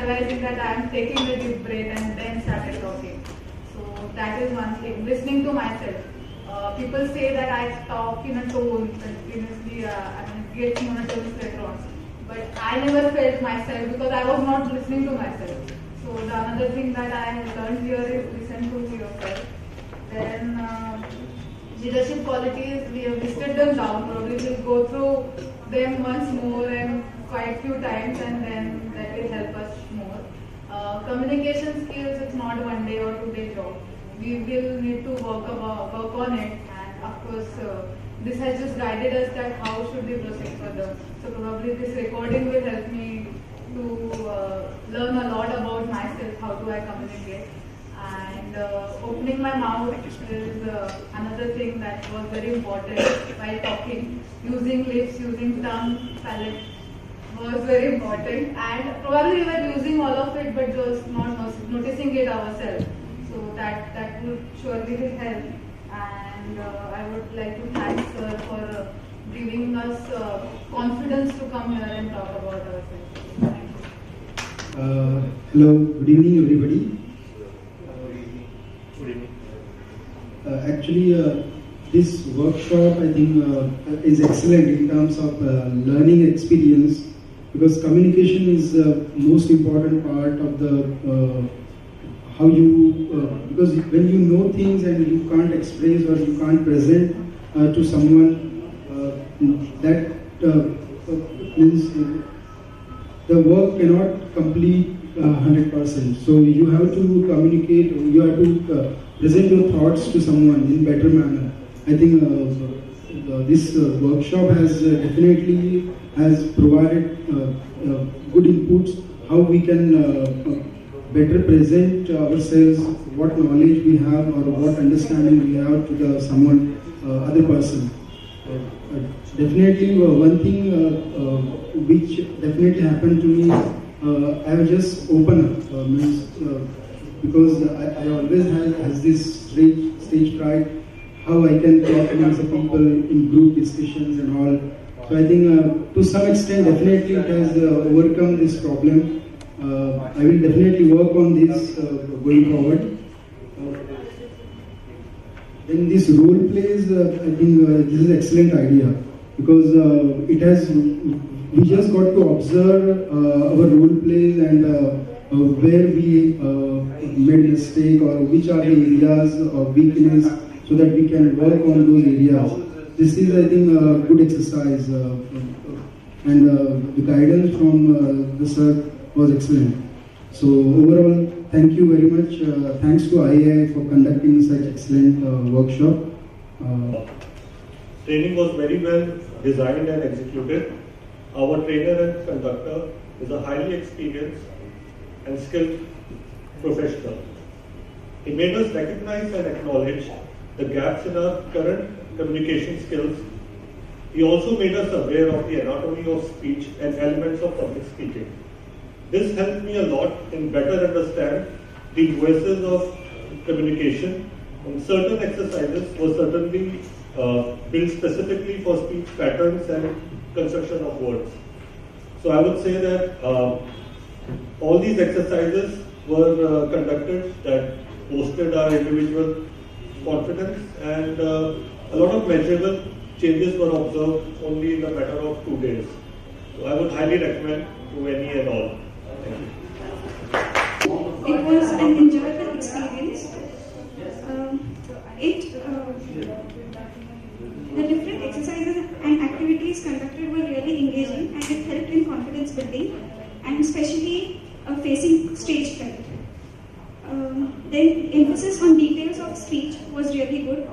advising that I am taking a deep breath and then started talking. So that is one thing. Listening to myself. People say that I talk in a tone, continuously, get monotonous later on. But I never felt myself because I was not listening to myself. So the another thing that I have learned here is listen to yourself. Then leadership qualities, we have listed them down. Probably we'll go through them once more and quite few times, and then that will help us more. Communication skills, it's not one day or 2 day job. We will need to work on it, and of course this has just guided us that how should we proceed further. So probably this recording will help me to learn a lot about myself, how do I communicate. And opening my mouth is another thing that was very important while talking. Using lips, using tongue, palate was very important. And probably we were using all of it but just not noticing it ourselves. So that would surely help. And I would like to thank sir for giving us confidence to come here and talk about ourselves. Thank you. Hello, good evening everybody. Actually, this workshop I think is excellent in terms of learning experience, because communication is the most important part of the how you because when you know things and you can't express or you can't present to someone, that means the work cannot complete 100%. So you have to communicate, you have to present your thoughts to someone in better manner. I think this workshop has definitely has provided good inputs how we can better present ourselves, what knowledge we have or what understanding we have to the someone other person. Definitely one thing which definitely happened to me, I was just open up means because I always has this stage fright, how I can talk amongst the people in group discussions and all. So I think to some extent definitely it has overcome this problem. I will definitely work on this going forward. Then this role plays, I think this is an excellent idea, because it has, we just got to observe our role plays and where we made mistake or which are the areas of weakness, so that we can work on those areas. This is, I think, a good exercise, and the guidance from the sir was excellent. So overall, thank you very much. Thanks to IAI for conducting such excellent workshop. Training was very well designed and executed. Our trainer and conductor is a highly experienced and skilled professional. He made us recognize and acknowledge the gaps in our current communication skills. He also made us aware of the anatomy of speech and elements of public speaking. This helped me a lot in better understand the nuances of communication, and certain exercises were certainly built specifically for speech patterns and construction of words. So I would say that all these exercises were conducted that boosted our individual confidence, and a lot of measurable changes were observed only in a matter of 2 days. So I would highly recommend to any and all. Thank you. It was an enjoyable experience. The different exercises and activities conducted were really engaging, and it helped in confidence building, and especially facing stage fright. Then emphasis on details of speech was really good,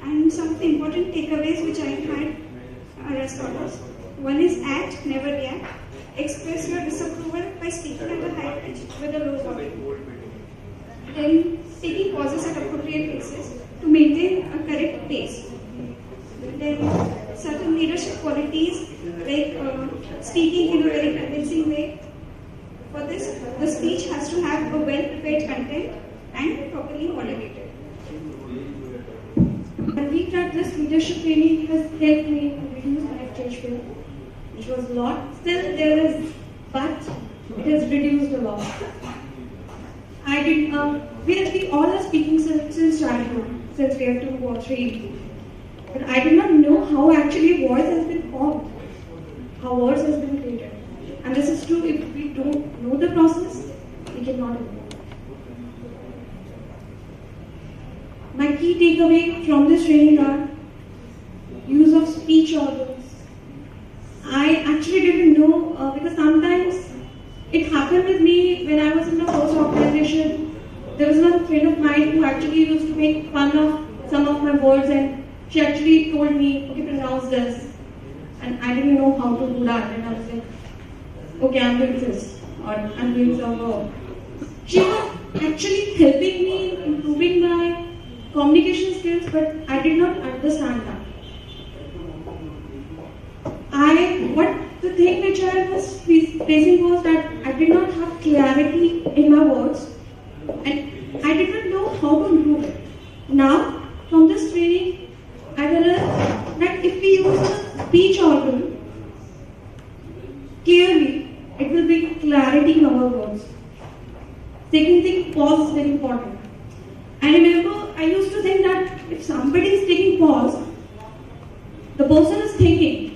and some of the important takeaways which I had are as follows. One is act, never react. Express your disapproval by speaking at a high pitch with a low volume. Then taking pauses at appropriate places to maintain a correct pace. Then certain leadership qualities like speaking in a very convincing way. For this, the speech has to have a well-prepared content and properly moderated. I think that this leadership training has helped me reduce my stage fear, which was a lot. Still there is, but It has reduced a lot. We all are speaking since childhood, since we are 2 or 3. But I did not know how actually voice has been formed, how words has been created. And this is true, if we don't know the process, we cannot evolve. My key takeaway from this training are use of speech organs. I actually didn't know because sometimes it happened with me when I was in the first organization. There was one friend of mine who actually used to make fun of some of my words, and she actually told me, okay, pronounce this. And I didn't know how to do that. And I was like, okay, I'm doing this, or I'm doing some work. She was actually helping me in improving my communication skills, but I did not understand that. The thing which I was facing was that I did not have clarity in my words, and I did not know how to improve it. Now, from this training, I realized that if we use the speech organ clearly, it will bring clarity in our words. Second thing, pause is very important. I remember I used to think that if somebody is taking pause, the person is thinking.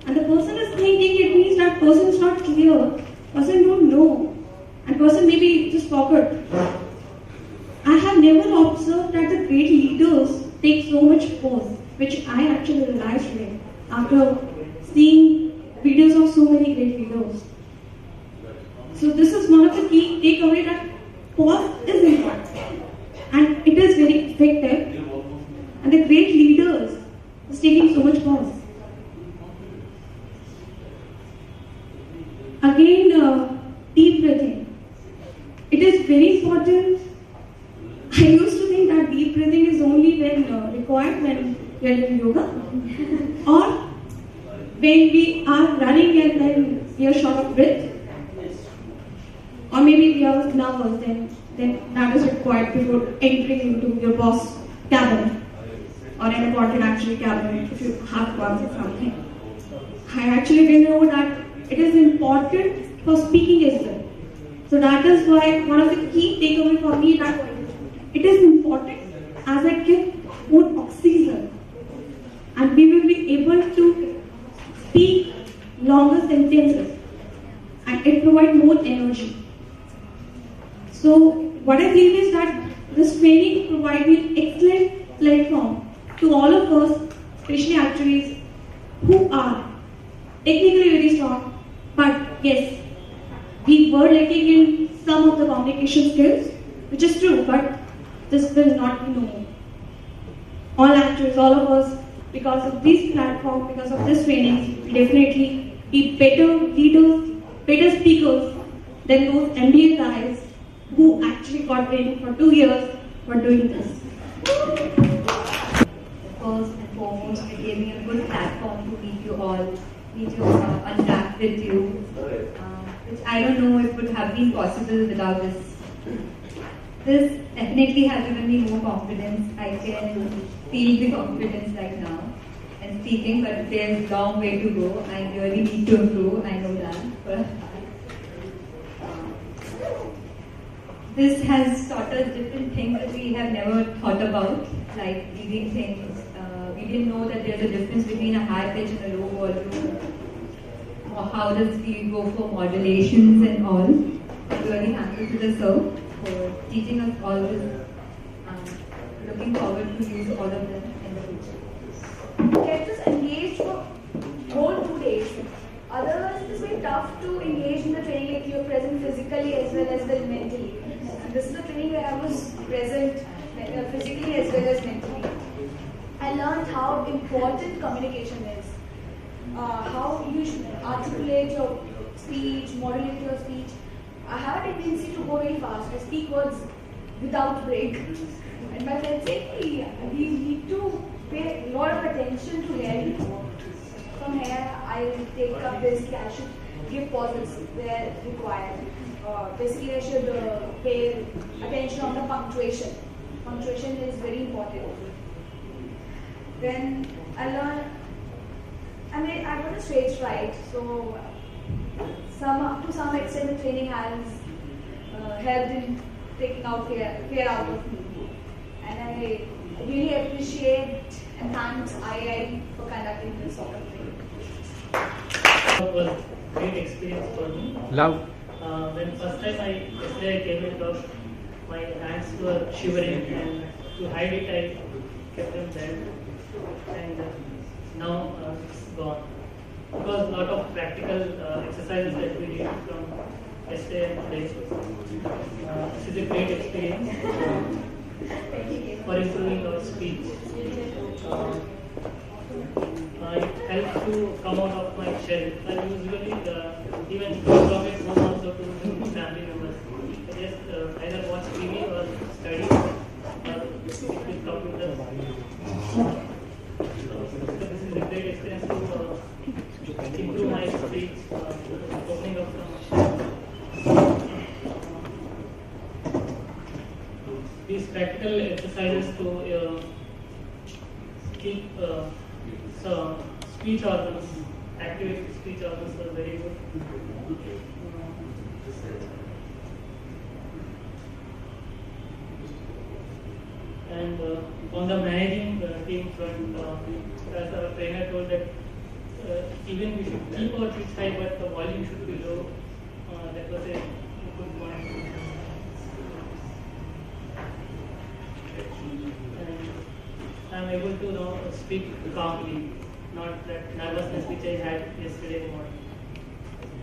And the person is thinking, it means that person is not clear, person don't know, and person maybe just forgot. I have never observed that the great leaders take so much pause, which I actually realized today after seeing videos of so many great leaders. So this is one of the key takeaway, that pause is important and it is very effective, and the great leaders is taking so much pause. Again, deep breathing. It is very important. I used to think that deep breathing is only when required when we are doing yoga, or when we are running and then we are short of breath, or maybe we are nervous, then that is required before entering into your boss cabin, or an important actually cabin if you have to answer something. I actually didn't know that it is important for speaking as well. So that is why one of the key takeaway for me that it is important as it gives more oxygen, and we will be able to speak longer sentences, and it provides more energy. So what I feel is that this training provides an excellent platform to all of us, especially actuaries who are technically very strong. But yes, we were lacking in some of the communication skills, which is true, but this will not be known. All actuaries, all of us, because of this platform, because of this training, we definitely be better leaders, better speakers than those MBA guys who actually got training for 2 years for doing this. First and foremost, it gave me a good platform to meet you all, interact with you, which I don't know if would have been possible without this. This definitely has given me more confidence. I can feel the confidence right now and speaking, but there's a long way to go. I really need to improve, I know that for a fact. This has taught us different things that we have never thought about, like reading things. We didn't know that there's a difference between a high pitch and a low volume, or how does we go for modulations and all. I'm really thankful to the sir for teaching us all this. Looking forward to use all of them in the future. Get us engaged for whole 2 days. Otherwise, it is very tough to engage in the training if you're present physically as well as mentally. And this is the training where I was present physically as well as mentally. I learned how important communication is. How you should articulate your speech, modulate your speech. I have a tendency to go very fast. I speak words without break. And my friends say, we need to pay a lot of attention to hearing. From here, I take up this, I should give pauses where required. Basically, I should pay attention on the punctuation. Punctuation is very important. Then I learned, I got a stage fright, so to some extent the training has helped in taking out fear out of me. And I really appreciate and thanks IIT for conducting this sort of training. It was a great experience for me. Love. When first time yesterday I came and talked, my hands were shivering, and to hide it I kept them there. And now it's gone. Because a lot of practical exercises that we did from yesterday and today. This is a great experience for improving our speech. It helps to come out of my shell. I usually even talk at home also to family members. I just either watch TV or study or sit with computers. So this is a great experience to improve my speech, opening up from these practical exercises to keep speech organs, activate speech organs are very good. And on the managing team front, as our trainer told that even we should keep our pitch high, but the volume should be low. That was a good point. And I'm able to now speak calmly, not that nervousness which I had yesterday morning.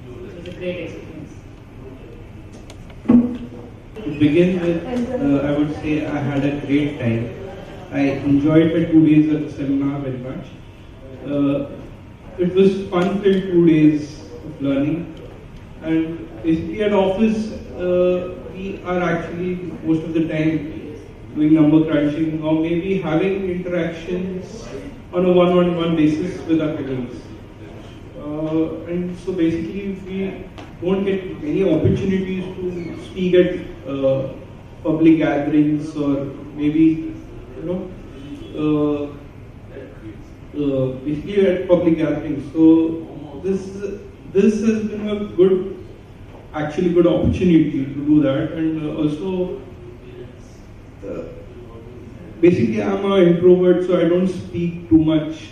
It was a great experience. To begin with, I would say I had a great time. I enjoyed the 2 days of the seminar very much. It was fun-filled 2 days of learning. And basically at office, we are actually most of the time doing number crunching or maybe having interactions on a one-on-one basis with our colleagues. And so basically we won't get many opportunities to speak at public gatherings or maybe, basically at public gatherings. So this has been a good opportunity to do that. And also basically I'm an introvert, so I don't speak too much.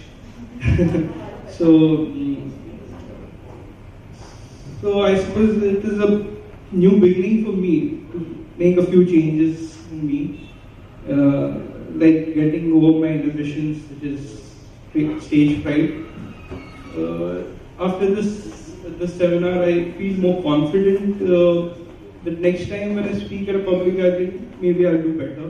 So I suppose it is a new beginning for me to make a few changes in me, like getting over my inhibitions, which is stage fright. After this seminar, I feel more confident that next time when I speak at a public gathering, maybe I'll do better.